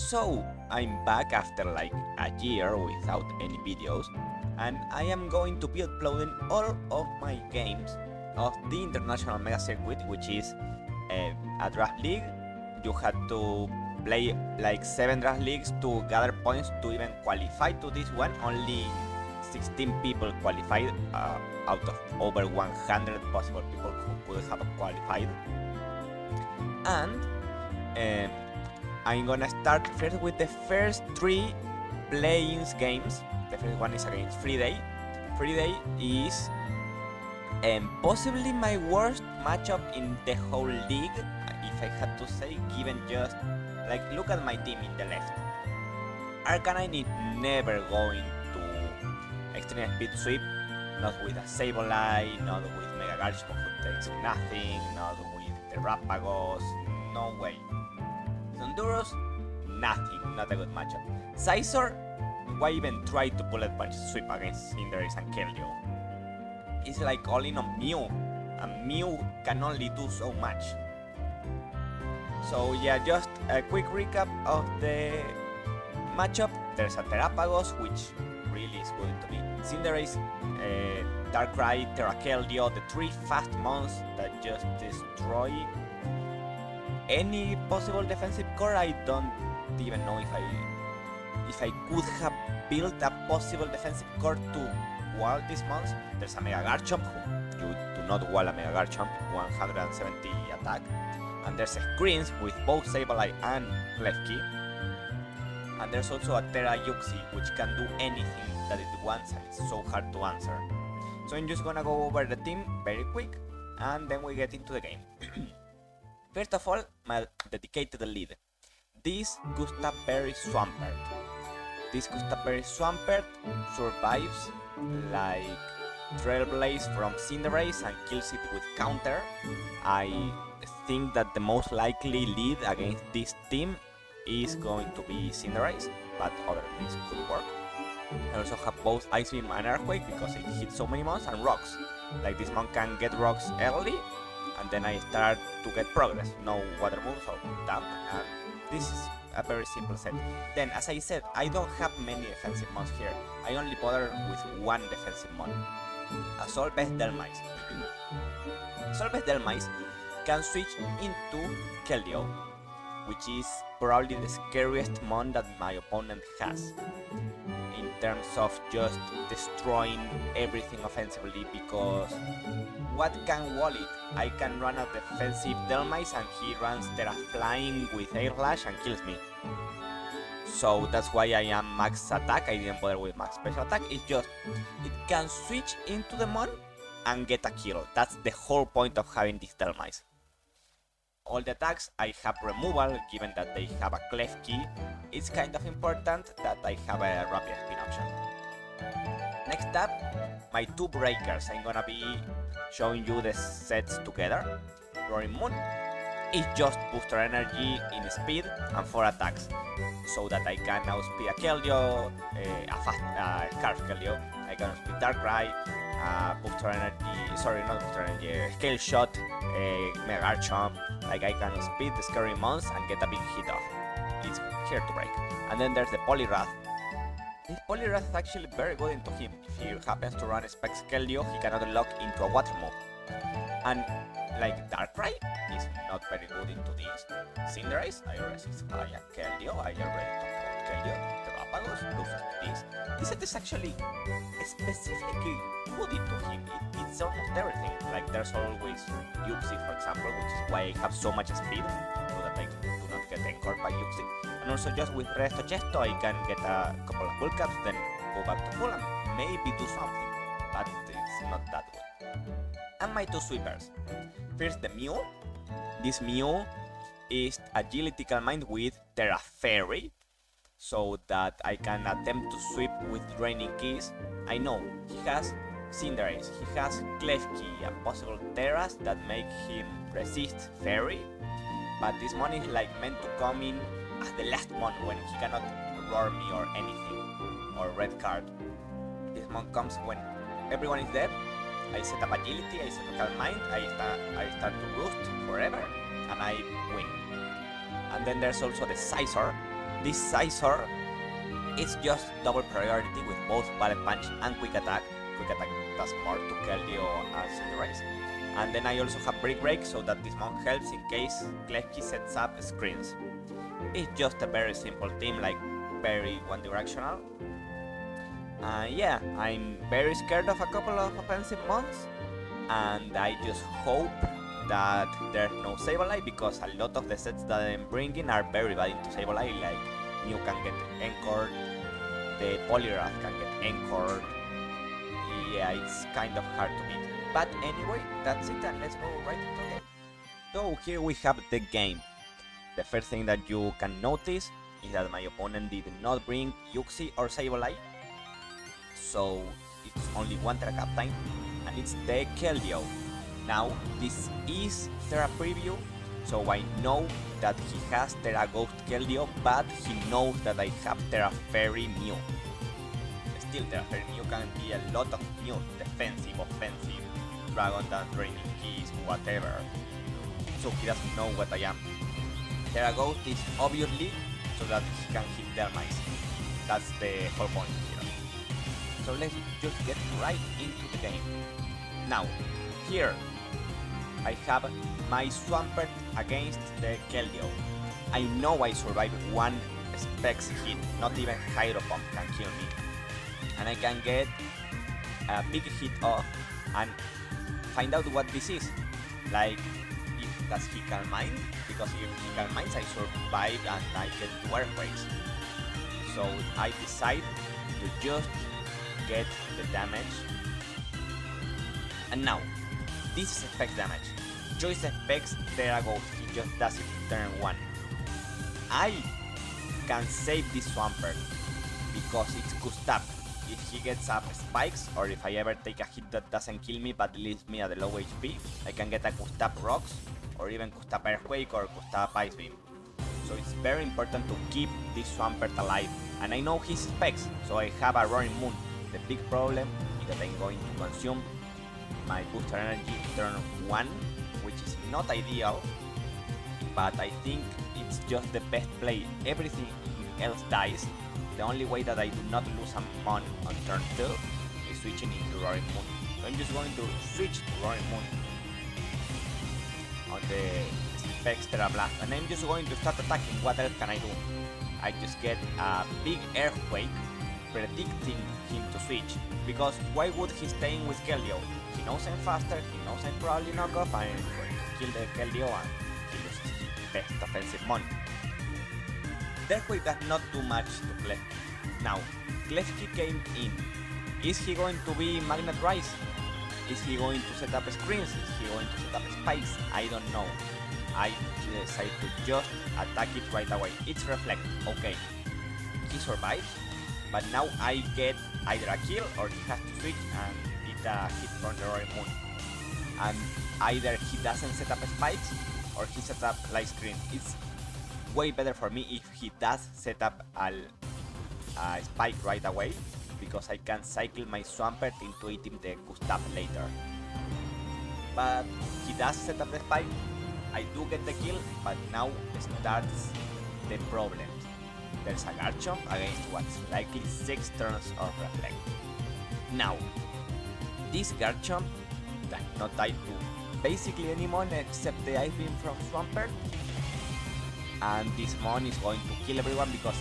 So, I'm back after like a year without any videos, and I am going to be uploading all of my games of the International Mega Circuit, which is a draft league. You had to play like 7 draft leagues to gather points to even qualify to this one. Only 16 people qualified out of over 100 possible people who could have qualified. And I'm gonna start first with the first 3 Playins games. The first one is against Freeday. Freeday is possibly my worst matchup in the whole league, if I had to say, given just like look at my team in the left. Arcanine is never going to extreme speed sweep, not with a Sableye, not with Mega Garchomp who takes nothing, not with the Rapagos, no way. Honduras, nothing, not a good matchup. Scizor, why even try to bullet punch sweep against Cinderace and Keldeo? It's like all in on Mew, and Mew can only do so much. So yeah, just a quick recap of the matchup. There's a Terapagos, which really is going to be Cinderace, Darkrai, Tera, Keldeo, the 3 fast mons that just destroy any possible defensive core. I don't even know if I could have built a possible defensive core to wall these mons. There's a Mega Garchomp, who you do not wall a Mega Garchomp, 170 attack. And there's screens with both Sableye and Klefki. And there's also a Tera Yuxi, which can do anything that it wants, and it's so hard to answer. So I'm just gonna go over the team very quick, and then we get into the game. First of all, my dedicated lead. This Gustaberry Swampert. This Gustaberry Swampert survives like Trailblaze from Cinderace and kills it with counter. I think that the most likely lead against this team is going to be Cinderace, but other things could work. I also have both Ice Beam and Earthquake because it hits so many mons, and Rocks. Like this mon can get Rocks early, and then I start to get progress. No water moves or damp, and this is a very simple set. Then, as I said, I don't have many defensive mons here. I only bother with one defensive mon. A Solbest Delmise. Solbest Delmise can switch into Keldeo, which is probably the scariest mon that my opponent has, in terms of just destroying everything offensively, because what can wall it? I can run a defensive Delmise and he runs Tera Flying with Air Slash and kills me. So that's why I am max attack. I didn't bother with max special attack. It's just, it can switch into the mon and get a kill. That's the whole point of having this Delmise. All the attacks I have removal, given that they have a Klefki. It's kind of important that I have a rapid spin option. Next up, my 2 breakers. I'm gonna be showing you the sets together. Roaring Moon is just booster energy in speed and 4 attacks, so that I can outspeed a Keldeo, a Scarf Keldeo. I can outspeed Darkrai, booster energy, sorry, not booster energy, Scale Shot, Mega Garchomp. Like I can speed the scary mons and get a big hit off. It's here to break. And then there's the Poliwrath. This Poliwrath is actually very good into him. If he happens to run Specs Keldeo, he cannot lock into a water move. And like Darkrai is not very good into this. Cinderace, I resist Keldeo, I already talked about Keldeo. Terapagos, loses this. This set is actually specifically good into him. It's almost everything. Like there's always Yuxi, for example, which is why I have so much speed, so that I do not get anchored by Yuxi. And also just with Resto Chesto I can get a couple of full caps, then go back to full and maybe do something, but it's not that good. And my 2 sweepers. First, the Mew. This Mew is Agility Calm Mind with Tera Fairy, so that I can attempt to sweep with Draining Keys. I know he has Cinderace, he has Klefki and possible Teras that make him resist Fairy, but this mon is like meant to come in as the last mon when he cannot roar me or anything, or red card. This mon comes when everyone is dead. I set up Agility, I set up Calm Mind, I start to roost forever, and I win. And then there's also the Scizor. this Scizor is just double priority with both Bullet Punch and Quick Attack. Quick Attack does more to Keldeo and Cinderace. And then I also have Brick Break so that this mon helps in case Klefki sets up screens. It's just a very simple team, like very one-directional. Yeah, I'm very scared of a couple of offensive mons, and I just hope that there's no Sableye, because a lot of the sets that I'm bringing are very bad into Sableye, like Mew can get Anchored, the Poliwrath can get Anchored. Yeah, it's kind of hard to beat. But anyway, that's it, and let's go right into the game. So here we have the game. The first thing that you can notice is that my opponent did not bring Uxie or Sableye, so it's only one Tera Captain, and it's the Keldeo. Now, this is Tera preview, so I know that he has Tera Ghost Keldeo, but he knows that I have Tera Fairy Mew. Still, Tera Fairy Mew can be a lot of Mew, defensive, offensive, Dragon Dance, Draining Keys, whatever. So he doesn't know what I am. Tera Ghost is obviously so that he can hit Dermice. That's the whole point here. So let's just get right into the game. Now, here I have my Swampert against the Keldeo. I know I survived one Specs hit, not even Hydro Pump can kill me. And I can get a big hit off and find out what this is. Like, does he Calm Mind? Because if he Calm Minds, I survive and I get 2 Earthquakes. So I decide to just get the damage. And now, this is effect damage. Choice effects Tera Ghost, he just does it turn 1. I can save this Swampert because it's Gustap. If he gets up spikes, or if I ever take a hit that doesn't kill me but leaves me at a low HP, I can get a Gustap Rocks, or even Gustap Earthquake or Gustap Ice Beam. So it's very important to keep this Swampert alive. And I know his specs, so I have a Roaring Moon. The big problem is that I'm going to consume my booster energy turn 1, which is not ideal, but I think it's just the best play. Everything else dies. The only way that I do not lose a mon on turn 2 is switching into Roaring Moon. So I'm just going to switch to Roaring Moon on the Specs Tera Blast, and I'm just going to start attacking. What else can I do? I just get a big Earthquake, predicting him to switch, because why would he stay with Keldeo? He knows I'm faster, he knows I'm probably knockoff, I'm going to kill the Keldeo and he loses his best offensive mon. The Earthquake does not do much to Klefki. Now, Klefki came in. Is he going to be Magnet Rise? Is he going to set up screens? Is he going to set up spikes? I don't know. I decided to just attack it right away. It's Reflect. Okay. He survives, but now I get either a kill or he has to switch and eat a hit from the Roaring Moon. And either he doesn't set up spikes or he sets up light screen. It's way better for me if he does set up a spike right away, because I can cycle my Swampert into eating the Gustap later. But he does set up the spike, I do get the kill, but now starts the problems. There's a Garchomp against what's likely 6 turns of Reflect. Now, this Garchomp cannot die to basically any mon except the Ice Beam from Swampert, and this mon is going to kill everyone because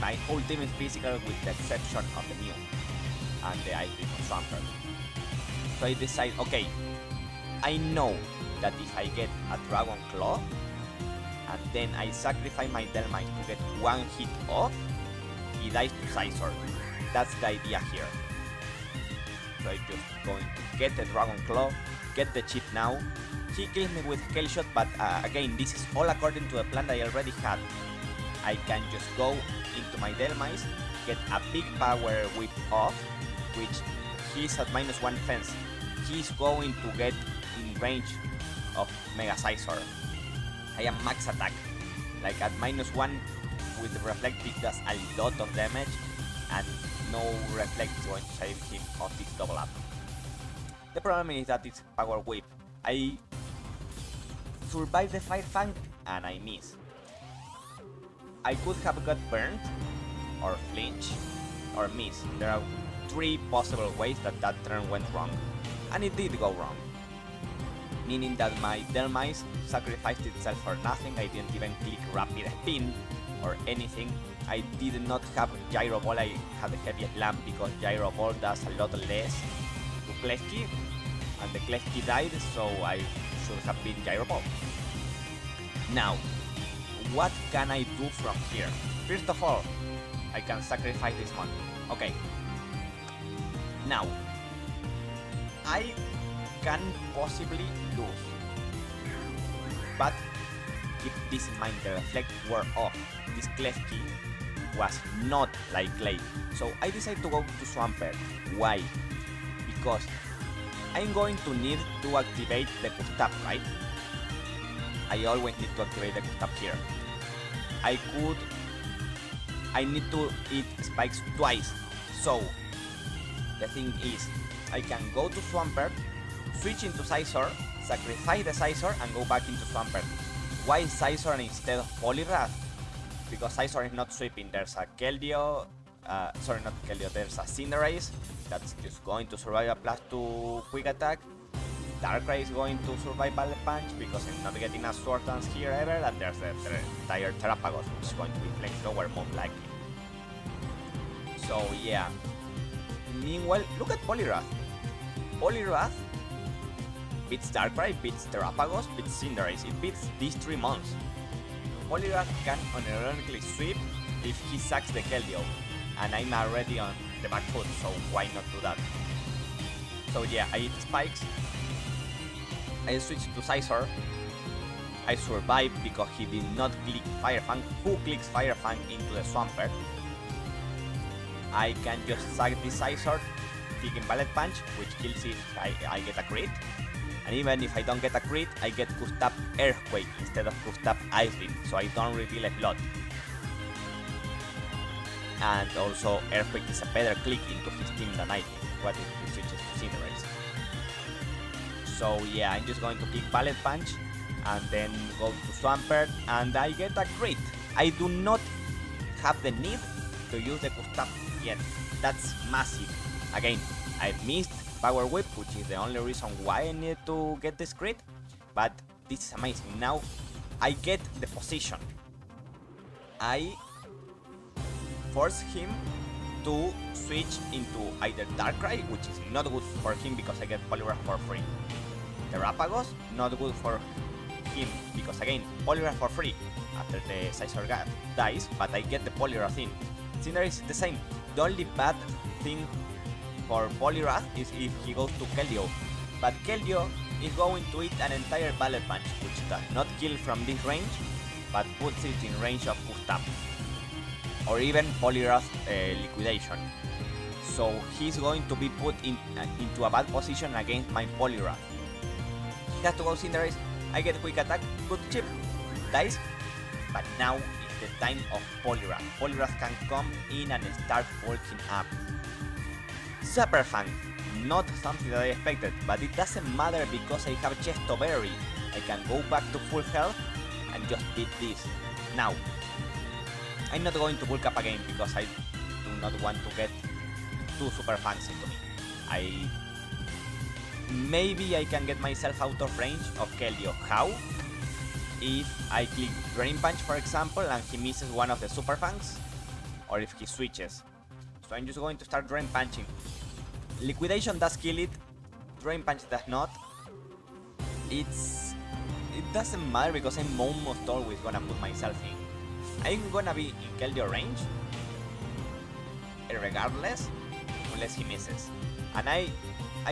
my whole team is physical with the exception of the Mew and the Ice Beam from Swampert. So I decide, okay, I know that if I get a Dragon Claw and then I sacrifice my Delmine to get 1 hit off, he dies to Scizor. That's the idea here. So I'm just going to get the Dragon Claw, get the chip now. He kills me with Scale Shot, but again, this is all according to the plan that I already had. I can just go into my Delmice, get a big Power Whip off, which he's at -1 defense. He's going to get in range of Mega Scizor. I am max attack. Like at -1 with the Reflect, it does a lot of damage, and no Reflect is going to save him of this double up. The problem is that it's Power Whip. I survive the Fire Fang and I miss. I could have got burned, or flinch, or miss. There are 3 possible ways that that turn went wrong. And it did go wrong. Meaning that my Delmise sacrificed itself for nothing. I didn't even click rapid spin or anything. I did not have Gyro Ball, I had a Heavy Slam because Gyro Ball does a lot less to Klefki. And the Klefki died, so I should have been Gyro Ball. Now, what can I do from here? First of all, I can sacrifice this one. Okay. Now, I can possibly lose. But keep this in mind, the reflect wore off. This Klefki was not like clay. So I decided to go to Swampert. Why? Because I'm going to need to activate the Gustap, right? I always need to activate the Gustap here. I need to eat spikes twice. So the thing is, I can go to Swampert, switch into Scizor, sacrifice the Scizor, and go back into Swampert. Why Scizor instead of Poliwrath? Because Scizor is not sweeping. There's a Keldeo, sorry, not Keldeo, there's a Cinderace that's just going to survive a +2 quick attack. Darkrai is going to survive Bullet Punch because I'm not getting a Sword Dance here ever, and there's the entire Terapagos, which is going to be Flamethrower most likely. So yeah. Meanwhile, look at Poliwrath. Poliwrath beats Darkrai, beats Terapagos, beats Cinderace. It beats these 3 mons. Poliwrath can unironically sweep if he sacks the Keldeo, and I'm already on the back foot, so why not do that? So yeah, I eat spikes. I switch to Scizor. I survive because he did not click Fire Fang. Who clicks Fire Fang into the Swampert? I can just sack this Scizor, clicking Bullet Punch, which kills if I get a crit. And even if I don't get a crit, I get Gustap Earthquake instead of Gustap Ice Beam, so I don't reveal a lot. And also, Earthquake is a better click into his team than I think. What if he switches to Cinderace? So yeah, I'm just going to click Bullet Punch and then go to Swampert, and I get a crit. I do not have the need to use the Gustap yet. That's massive. Again, I missed Power Whip, which is the only reason why I need to get this crit, but this is amazing. Now I get the position. I force him to switch into either Darkrai, which is not good for him because I get Poliwrath for free. Terapagos, not good for him because again, Poliwrath for free after the Scizor dies, but I get the Poliwrath in. Cinderace is the same. The only bad thing for Poliwrath is if he goes to Keldeo, but Keldeo is going to eat an entire Bullet Punch, which does not kill from this range, but puts it in range of Gustap, or even Poliwrath Liquidation. So he's going to be put into a bad position against my Poliwrath. He has to go Cinderace, I get Quick Attack, good chip, dies, but now is the time of Poliwrath. Poliwrath can come in and start working up. Super Fang, not something that I expected, but it doesn't matter because I have Chesto Berry. I can go back to full health and just beat this. Now, I'm not going to bulk up again because I do not want to get 2 Super Fangs into me. Maybe I can get myself out of range of Keldeo. How? If I click Drain Punch, for example, and he misses one of the Super Fangs, or if he switches. So I'm just going to start Drain Punching. Liquidation does kill it, Drain Punch does not. It doesn't matter because I'm almost always gonna put myself in. I'm gonna be in Keldeo range, regardless, unless he misses. And I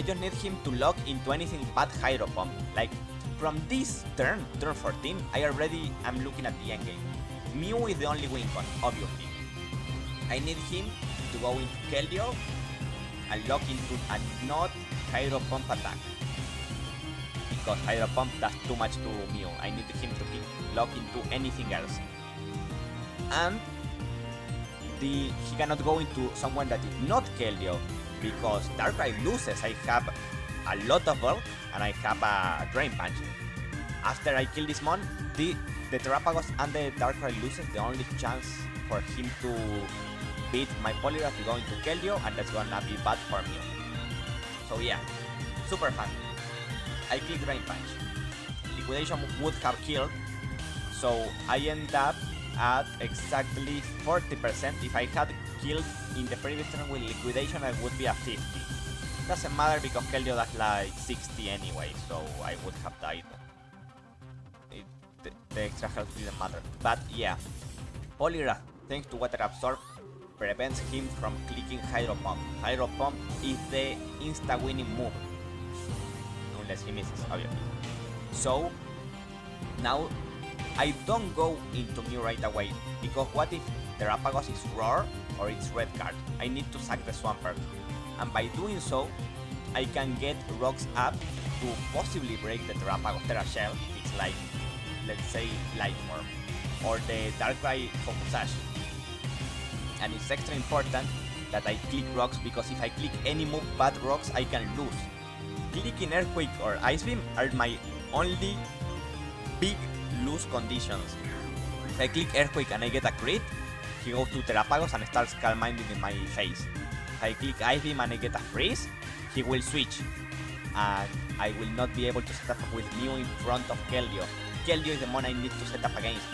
just need him to lock into anything but Hydro Pump. Like, from this turn 14, I'm looking at the endgame. Mew is the only win con, obviously. I need him to go into Keldeo and lock into a not Hydro Pump attack. Because Hydro Pump does too much to Mew. I need him to lock into anything else. And he cannot go into someone that is not Keldeo, because Darkrai loses. I have a lot of bulk and I have a Drain Punch. After I kill this mon, the Terrapagos and the Darkrai loses, the only chance for him to beat my Poliwrath is going to Keldeo, and that's gonna be bad for me. So yeah, super fun. I click Drain Punch. Liquidation would have killed, so I end up at exactly 40%. If I had killed in the previous turn with Liquidation, I would be at 50. Doesn't matter because Keldeo does like 60 anyway, so I would have died. The extra health didn't matter. But yeah, Poliwrath, thanks to Water Absorb, prevents him from clicking Hydro Pump. Hydro Pump is the insta-winning move, unless he misses, obviously. So now I don't go into Mew right away, because what if Terrapagos is Roar or it's Red Card? I need to sack the Swampert, and by doing so, I can get Rocks up to possibly break the Terrapagos Tera Shell if it's like, let's say, Light Orb, or the Darkrai Focus Sash. And it's extra important that I click Rocks, because if I click any move but Rocks, I can lose. Clicking Earthquake or Ice Beam are my only big lose conditions. If I click Earthquake and I get a crit, he goes to Terrapagos and starts Calm Minding in my face. If I click Ice Beam and I get a freeze, he will switch, and I will not be able to set up with Mew in front of Keldeo. Keldeo is the one I need to set up against.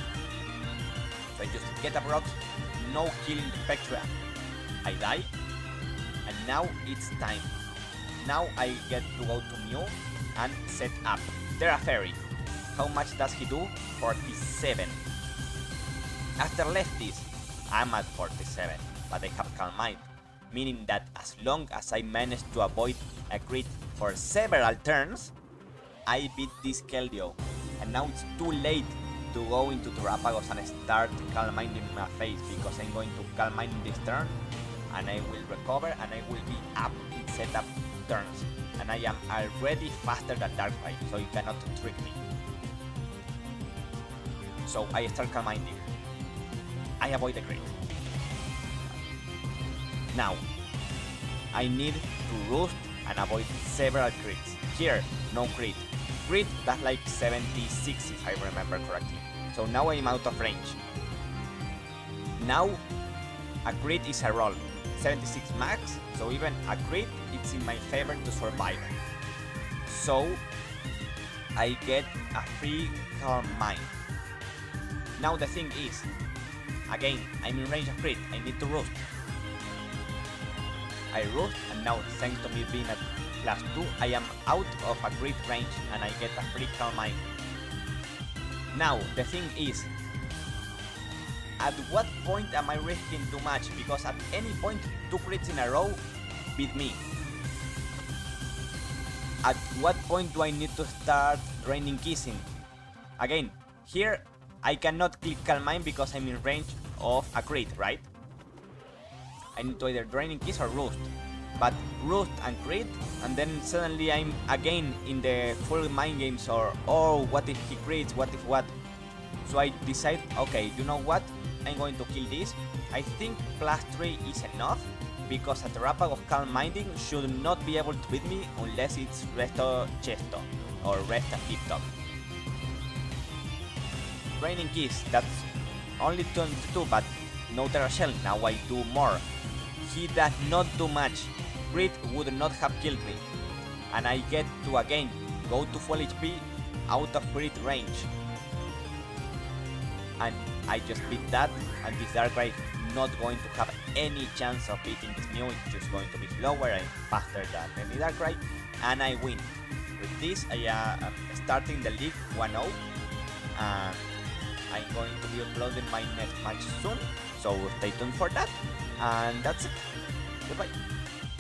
So I just get up Rocks, no killing the Spectra, I die, and now it's time. Now I get to go to Mew and set up Tera Fairy. How much does he do? 47. After lefties, I'm at 47, but I have Calm Mind, meaning that as long as I manage to avoid a crit for several turns, I beat this Keldeo. And now it's too late to go into Terrapagos and start Calm Minding my face, because I'm going to Calm Mind this turn, and I will recover, and I will be up in setup turns. And I am already faster than Darkrai, so you cannot trick me. So I start Calm Minding. I avoid the crit. Now, I need to roost and avoid several crits. Here, no crit. Crit, that's like 76 if I remember correctly. So now I'm out of range. Now, a crit is a roll. 76 max, so even a crit, it's in my favor to survive. So, I get a free Calm Mind. Now the thing is, again, I'm in range of crit, I need to roost. I roost, and now thanks to me being at +2, I am out of a crit range, and I get a free Calm Mind. Now, the thing is, at what point am I risking too much? Because at any point, 2 crits in a row beat me. At what point do I need to start draining kissing? Again, here I cannot click Calm Mind because I'm in range of a crit, right? I need to either draining kiss or roost. But roost and crit, and then suddenly I'm again in the full mind games, or oh, what if he crits, what if what? So I decide, okay, you know what? I'm going to kill this. I think +3 is enough, because a Terrapagos Calm Minding should not be able to beat me unless it's Resto Chesto or Resta Tip Top. Draining Kiss, that's only 22, but no Tera Shell, now I do more. He does not do much. Crit would not have killed me. And I get to again go to full HP out of crit range. And I just beat that, and this Darkrai not going to have any chance of beating this Mew. It's just going to be slower and faster than any Darkrai, and I win. With this, I am starting the league 1-0, and I'm going to be uploading my next match soon, so stay tuned for that, and that's it. Goodbye.